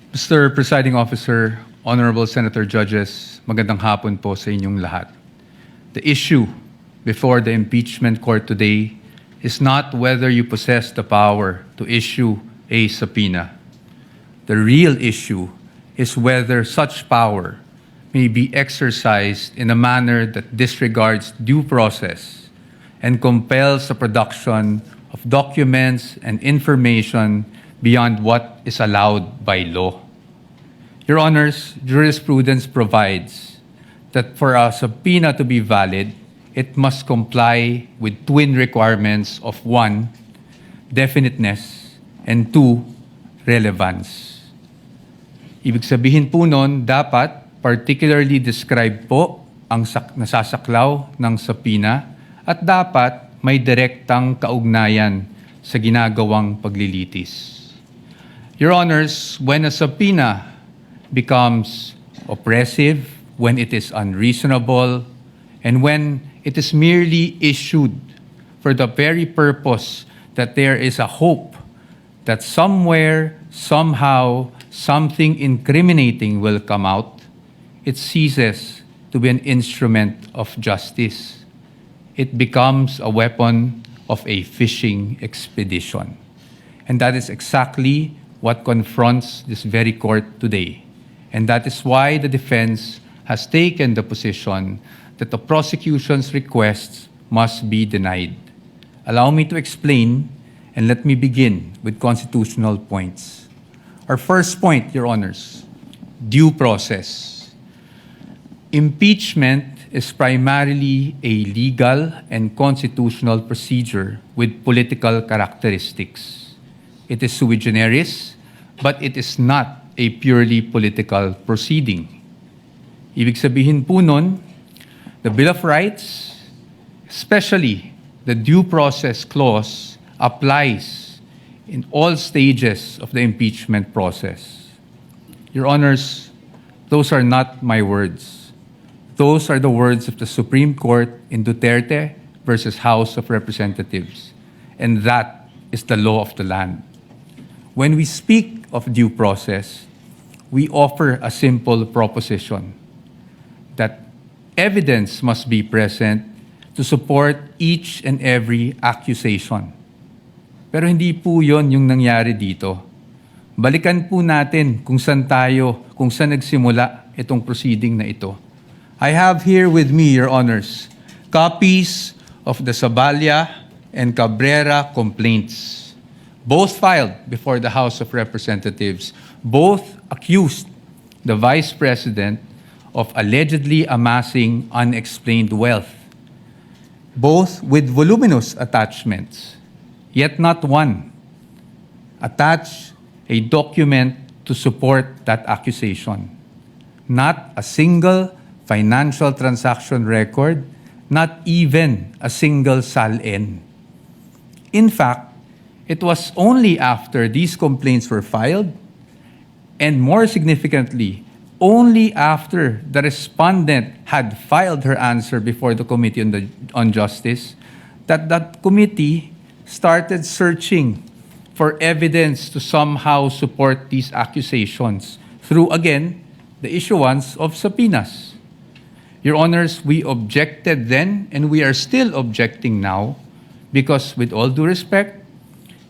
Mr. Presiding Officer, Honorable Senator Judges, magandang hapon po sa inyong lahat. The issue before the impeachment court today is not whether you possess the power to issue a subpoena. The real issue is whether such power may be exercised in a manner that disregards due process and compels the production of documents and information beyond what is allowed by law. Your Honors, jurisprudence provides that for a subpoena to be valid, it must comply with twin requirements of 1, definiteness, and 2, relevance. Ibig sabihin po nun, dapat particularly describe po ang nasasaklaw ng subpoena at dapat may direktang kaugnayan sa ginagawang paglilitis. Your Honors, when a subpoena becomes oppressive, when it is unreasonable, and when it is merely issued for the very purpose that there is a hope that somewhere, somehow, something incriminating will come out, it ceases to be an instrument of justice. It becomes a weapon of a fishing expedition. And that is exactly what confronts this very court today. And that is why the defense has taken the position that the prosecution's requests must be denied. Allow me to explain, and let me begin with constitutional points. Our first point, Your Honors, due process. Impeachment is primarily a legal and constitutional procedure with political characteristics. It is sui generis, but it is not a purely political proceeding. Ibig sabihin po nun, the Bill of Rights, especially the due process clause, applies in all stages of the impeachment process. Your Honors, those are not my words. Those are the words of the Supreme Court in Duterte versus House of Representatives. And that is the law of the land. When we speak of due process, we offer a simple proposition that evidence must be present to support each and every accusation. Pero hindi po yon yung nangyari dito. Balikan po natin kung saan nagsimula itong proceeding na ito. I have here with me, Your Honors, copies of the Saballa and Cabrera complaints. Both filed before the House of Representatives. Both accused the Vice President of allegedly amassing unexplained wealth. Both with voluminous attachments, yet not one attached a document to support that accusation. Not a single financial transaction record, not even a single SALN. In fact, it was only after these complaints were filed, and more significantly, only after the respondent had filed her answer before the Committee on Justice, that committee started searching for evidence to somehow support these accusations through, again, the issuance of subpoenas. Your Honors, we objected then, and we are still objecting now, because with all due respect,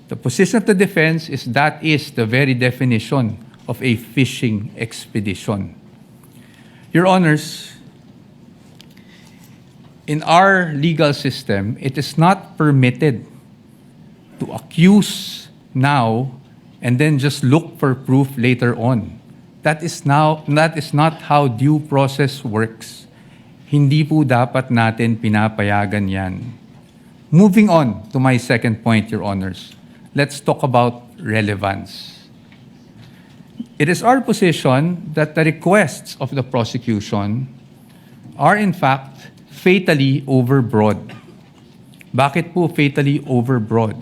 the position of the defense is that is the very definition of a fishing expedition. Your Honors, in our legal system, it is not permitted to accuse now and then just look for proof later on. That is not how due process works. Hindi po dapat natin pinapayagan yan. Moving on to my second point, Your Honors. Let's talk about relevance. It is our position that the requests of the prosecution are in fact fatally overbroad. Bakit po fatally overbroad?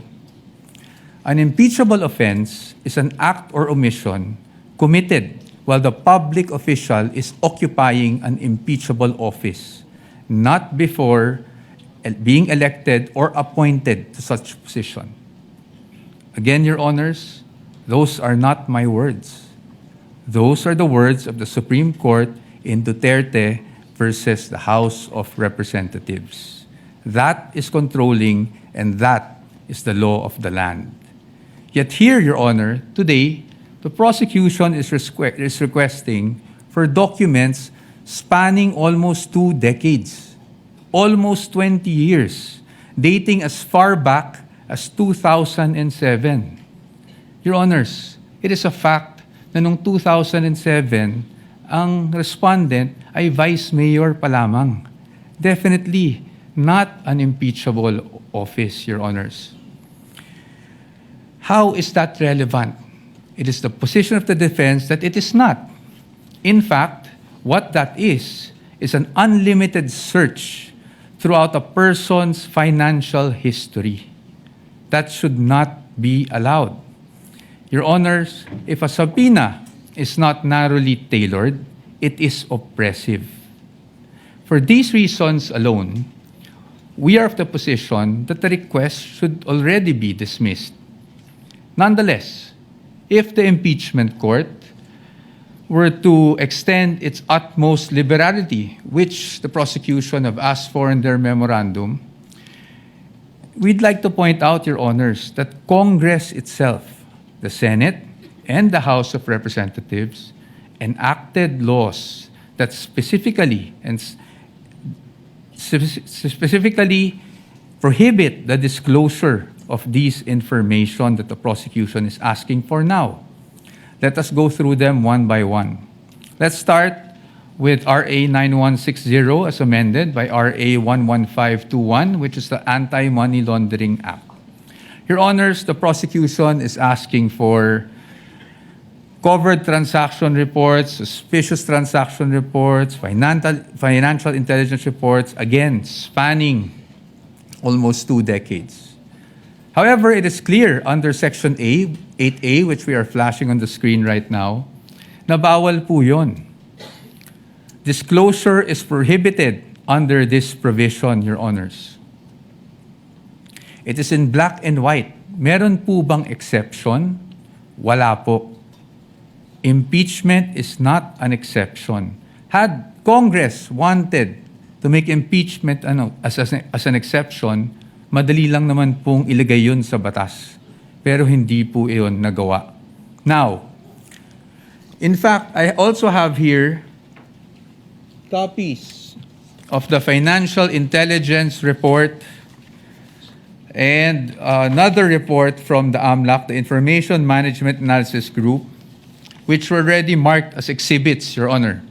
An impeachable offense is an act or omission committed while the public official is occupying an impeachable office, not before being elected or appointed to such position. Again, Your Honors, those are not my words. Those are the words of the Supreme Court in Duterte versus the House of Representatives. That is controlling, and that is the law of the land. Yet here, Your Honor, today, the prosecution is requesting for documents spanning almost 2 decades, almost 20 years, dating as far back as 2007. Your Honors, it is a fact na noong 2007, ang respondent ay vice mayor pa lamang. Definitely not an impeachable office, Your Honors. How is that relevant? It is the position of the defense that it is not. In fact, what that is an unlimited search throughout a person's financial history. That should not be allowed. Your Honors, if a subpoena is not narrowly tailored, it is oppressive. For these reasons alone, we are of the position that the request should already be dismissed. Nonetheless, if the impeachment court were to extend its utmost liberality, which the prosecution have asked for in their memorandum, we'd like to point out, Your Honors, that Congress itself, the Senate and the House of Representatives, enacted laws that specifically prohibit the disclosure of these information that the prosecution is asking for now. Let us go through them one by one. Let's start with RA 9160 as amended by RA 11521, which is the Anti-Money Laundering Act. Your Honors, the prosecution is asking for covered transaction reports, suspicious transaction reports, financial intelligence reports, again, spanning almost 2 decades. However, it is clear under Section 8A, which we are flashing on the screen right now, na bawal po yun. Disclosure is prohibited under this provision, Your Honors. It is in black and white. Meron po bang exception? Wala po. Impeachment is not an exception. Had Congress wanted to make impeachment as an exception, madali lang naman pong ilagay yun sa batas. Pero hindi po iyon nagawa. Now, in fact, I also have here copies of the Financial Intelligence Report and another report from the AMLAC, the Information Management Analysis Group, which were already marked as exhibits, Your Honor.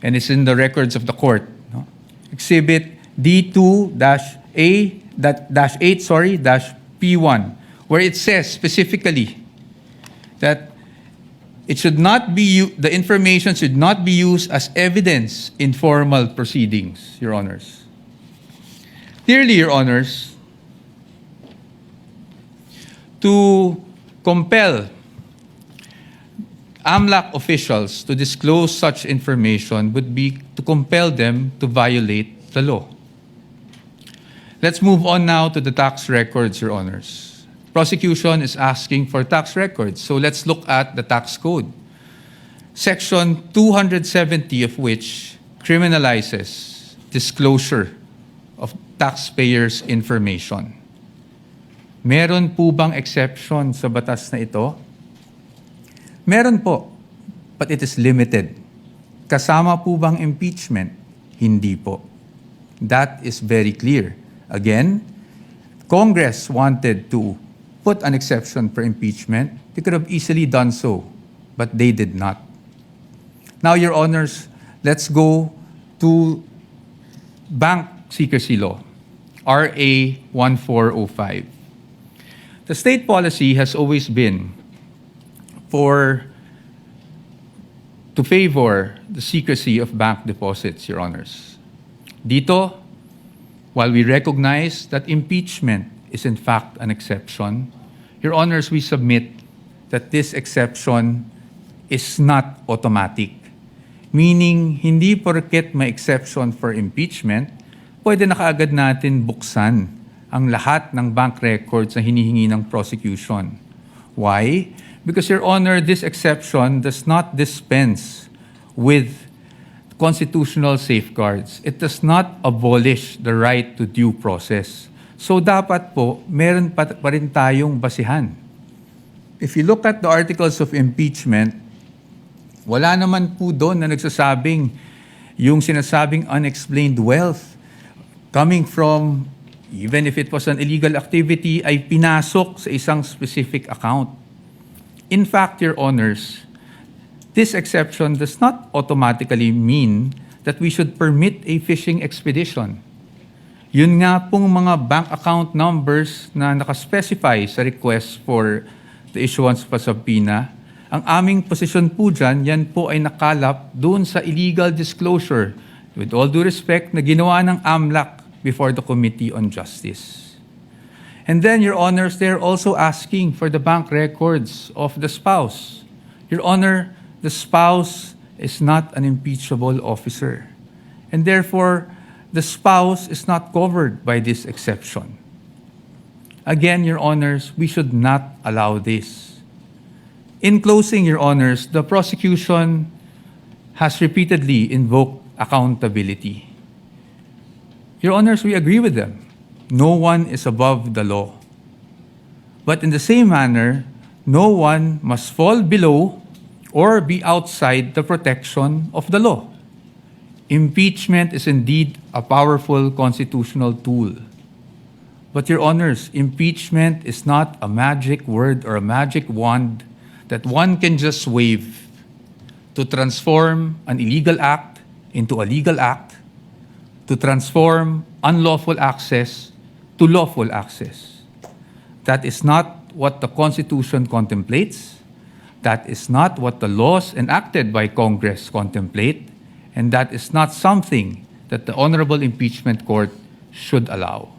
And it's in the records of the court. No? Exhibit D2-8-P1, where it says specifically that it should not be the information should not be used as evidence in formal proceedings, Your Honors. Clearly, Your Honors, to compel AMLAC officials to disclose such information would be to compel them to violate the law. Let's move on now to the tax records, Your Honors. Prosecution is asking for tax records, so let's look at the tax code. Section 270 of which criminalizes disclosure of taxpayers' information. Meron po bang exception sa batas na ito? Meron po, but it is limited. Kasama po bang impeachment? Hindi po. That is very clear. Again, Congress wanted to put an exception for impeachment. They could have easily done so, but they did not. Now, Your Honors, let's go to bank secrecy law, RA 1405. The state policy has always been to favor the secrecy of bank deposits, Your Honors. Dito, while we recognize that impeachment is in fact an exception, Your Honors, we submit that this exception is not automatic. Meaning, hindi porket may exception for impeachment, pwede na kaagad natin buksan ang lahat ng bank records na hinihingi ng prosecution. Why? Because, Your Honor, this exception does not dispense with constitutional safeguards. It does not abolish the right to due process. So dapat po, meron pa rin tayong basihan. If you look at the articles of impeachment, wala naman po doon na nagsasabing yung sinasabing unexplained wealth coming from, even if it was an illegal activity, ay pinasok sa isang specific account. In fact, Your Honors, this exception does not automatically mean that we should permit a fishing expedition. Yun nga pong mga bank account numbers na nakaspecify sa request for the issuance of a subpoena, ang aming posisyon po dyan, yan po ay nakalap doon sa illegal disclosure, with all due respect, na ginawa ng AMLAC before the Committee on Justice. And then, Your Honors, they're also asking for the bank records of the spouse. Your Honor, the spouse is not an impeachable officer. And therefore, the spouse is not covered by this exception. Again, Your Honors, we should not allow this. In closing, Your Honors, the prosecution has repeatedly invoked accountability. Your Honors, we agree with them. No one is above the law. But in the same manner, no one must fall below or be outside the protection of the law. Impeachment is indeed a powerful constitutional tool. But Your Honors, impeachment is not a magic word or a magic wand that one can just wave to transform an illegal act into a legal act, to transform unlawful access to lawful access. That is not what the Constitution contemplates. That is not what the laws enacted by Congress contemplate. And that is not something that the Honorable Impeachment Court should allow.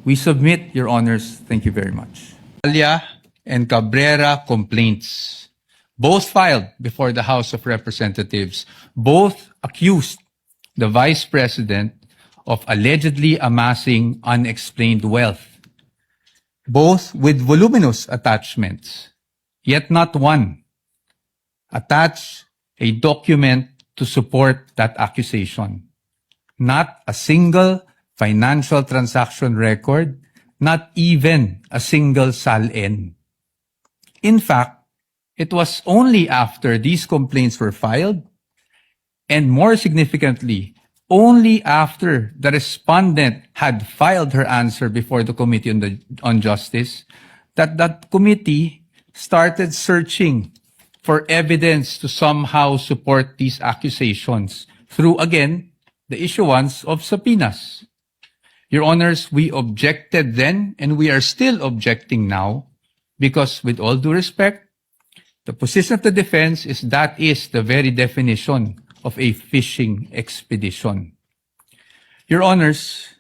We submit, Your Honors. Thank you very much. Alia and Cabrera complaints, both filed before the House of Representatives, both accused the Vice President of allegedly amassing unexplained wealth, both with voluminous attachments, yet not one attached a document to support that accusation. Not a single financial transaction record, not even a single SALN. In fact, it was only after these complaints were filed, and more significantly, only after the respondent had filed her answer before the Committee on Justice, that committee started searching for evidence to somehow support these accusations through, again, the issuance of subpoenas. Your Honors, we objected then, and we are still objecting now, because with all due respect, the position of the defense is that is the very definition of a fishing expedition. Your Honors,